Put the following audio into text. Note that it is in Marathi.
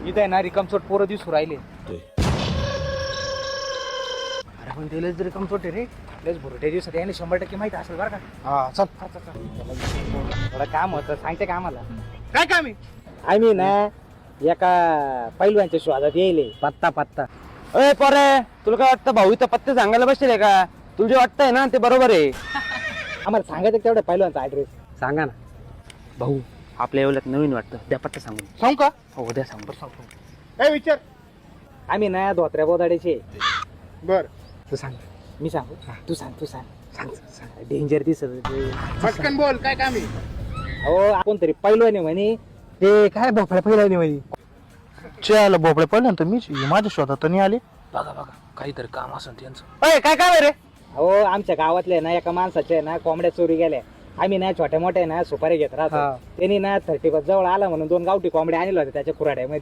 इथं आहे ना रिकामचोट पोरं दिसू राहिले. अरे पण ते लयच रिकामचोट आहे रे. लयच भुरट्या दिवसात याने 100% माहिती असेल बरं का. हा चल. थोडं काम होतं सांगते का आम्हाला. काय काम आहे? आम्ही ना एका पैलवानच्या शोधात येईल पत्ता. अय पोरे, तुला काय वाटतं भाऊ इथं पत्ते सांगायला बसले का? तुला जे वाटतंय ना ते बरोबर आहे. आम्हाला सांगायचं तेवढ्या पैलवानचा ऍड्रेस. सांगा ना भाऊ, आपल्या एवढ्यात नवीन वाटतं, द्या पत्ता सांगून. सांग का? हो द्या सांगू. ए विचार. आम्ही ना धोत्र्या बोदाड्याचे. बर तू सांग. मी सांगू. तू सांग. सांग. डेंजर दिसत. पटकन बोल, काय काम आहे? हो कोणतरी पैलवान आहे म्हणे. ते काय भोपळ्या पैलवान म्हणे. चल भोपळे पहिलं तर मीच माझ्या शोधात नाही आले. बघा काहीतरी काम असं त्यांचं. अय काय काम आहे रे? हो आमच्या गावातल्या ना एका माणसाच्या ना कोंबड्या चोरी गेल्या. आम्ही ना छोट्या मोठ्या ना सुपारी घेत राहतो. त्यांनी ना 30 जवळ आला म्हणून 2 गावठी कोंबड्या आणल्या होत्या त्याच्या खुराड्यामध्ये.